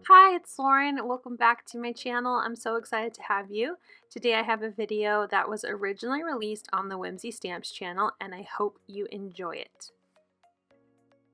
Hi, it's Lauren. Welcome back to my channel. I'm so excited to have you. Today I have a video that was originally released on the Whimsy Stamps channel, and I hope you enjoy it.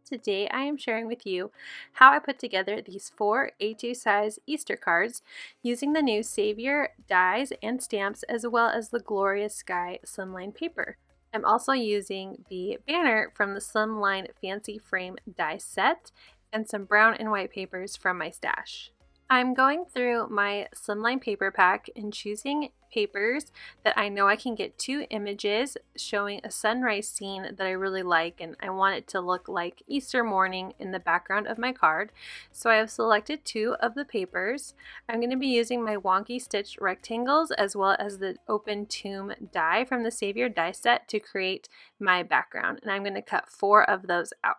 Today I am sharing with you how I put together these 4 A2 size Easter cards using the new Savior dies and stamps as well as the Glorious Sky Slimline paper. I'm also using the banner from the Slimline Fancy Frame die set and some brown and white papers from my stash. I'm going through my Slimline paper pack and choosing papers that I know I can get 2 images showing a sunrise scene that I really like, and I want it to look like Easter morning in the background of my card. So I have selected 2 of the papers. I'm going to be using my Wonky stitched rectangles as well as the open tomb die from the Savior die set to create my background, and I'm going to cut 4 of those out.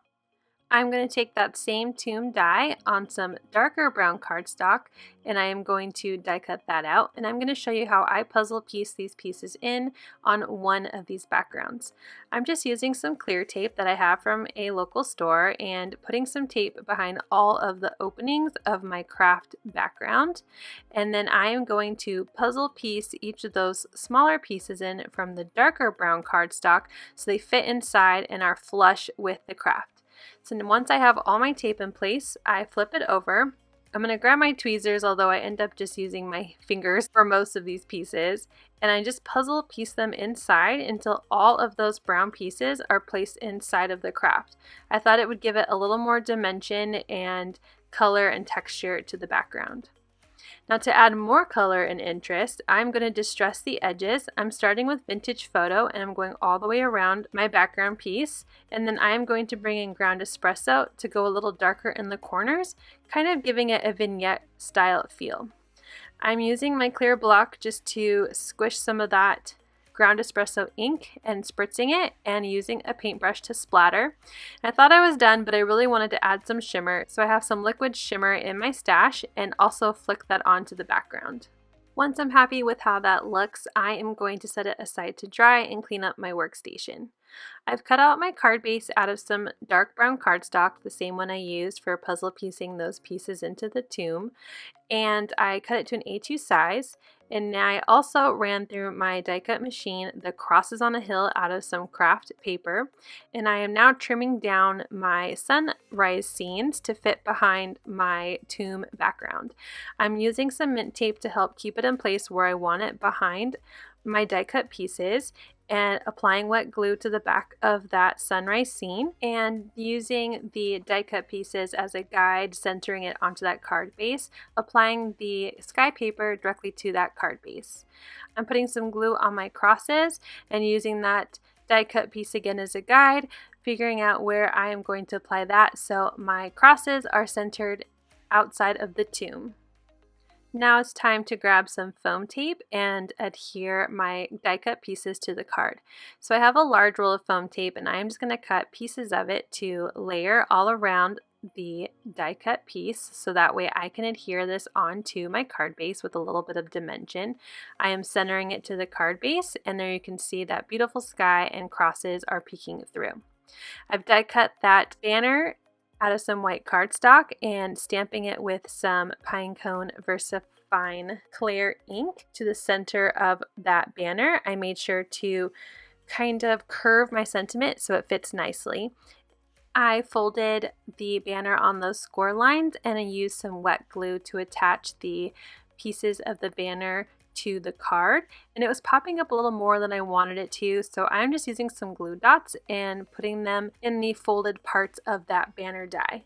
I'm going to take that same tomb die on some darker brown cardstock, and I am going to die cut that out, and I'm going to show you how I puzzle piece these pieces in on one of these backgrounds. I'm just using some clear tape that I have from a local store and putting some tape behind all of the openings of my Kraft background, and then I am going to puzzle piece each of those smaller pieces in from the darker brown cardstock so they fit inside and are flush with the Kraft. So once I have all my tape in place, I flip it over. I'm going to grab my tweezers, although I end up just using my fingers for most of these pieces, and I just puzzle piece them inside until all of those brown pieces are placed inside of the Kraft. I thought it would give it a little more dimension and color and texture to the background. Now, to add more color and interest, I'm going to distress the edges. I'm starting with Vintage Photo and I'm going all the way around my background piece, and then I am going to bring in ground espresso to go a little darker in the corners, kind of giving it a vignette style feel. I'm using my clear block just to squish some of that ground espresso ink and spritzing it and using a paintbrush to splatter. I thought I was done, but I really wanted to add some shimmer, so I have some liquid shimmer in my stash and also flick that onto the background. Once I'm happy with how that looks, I am going to set it aside to dry and clean up my workstation. I've cut out my card base out of some dark brown cardstock, the same one I used for puzzle piecing those pieces into the tomb, and I cut it to an A2 size. And I also ran through my die cut machine the crosses on a hill out of some Kraft paper, and I am now trimming down my sunrise scenes to fit behind my tomb background. I'm using some mint tape to help keep it in place where I want it behind my die cut pieces, and applying wet glue to the back of that sunrise scene and using the die cut pieces as a guide, centering it onto that card base, applying the sky paper directly to that card base. I'm putting some glue on my crosses and using that die cut piece again as a guide, figuring out where I am going to apply that so my crosses are centered outside of the tomb. Now it's time to grab some foam tape and adhere my die cut pieces to the card. So I have a large roll of foam tape and I'm just going to cut pieces of it to layer all around the die cut piece so that way I can adhere this onto my card base with a little bit of dimension. I am centering it to the card base, and there you can see that beautiful sky and crosses are peeking through. I've die cut that banner out of some white cardstock and stamping it with some Pinecone VersaFine Clair ink to the center of that banner. I made sure to kind of curve my sentiment so it fits nicely. I folded the banner on those score lines and I used some wet glue to attach the pieces of the banner to the card, and it was popping up a little more than I wanted it to, so I'm just using some glue dots and putting them in the folded parts of that banner die.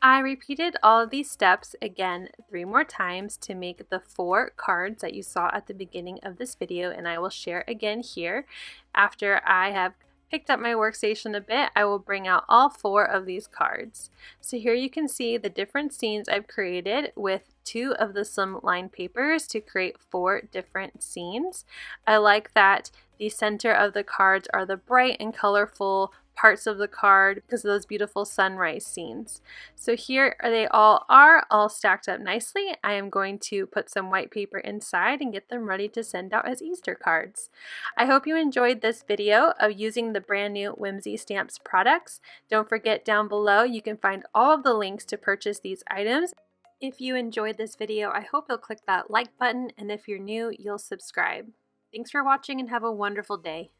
I repeated all of these steps again 3 more times to make the 4 cards that you saw at the beginning of this video, and I will share again here. After I have picked up my workstation a bit, I will bring out all 4 of these cards. So here you can see the different scenes I've created with 2 of the Slimline papers to create 4 different scenes. I like that the center of the cards are the bright and colorful parts of the card because of those beautiful sunrise scenes. So here they all are, all stacked up nicely. I am going to put some white paper inside and get them ready to send out as Easter cards. I hope you enjoyed this video of using the brand new Whimsy Stamps products. Don't forget, down below you can find all of the links to purchase these items. If you enjoyed this video, I hope you'll click that like button, and if you're new, you'll subscribe. Thanks for watching and have a wonderful day.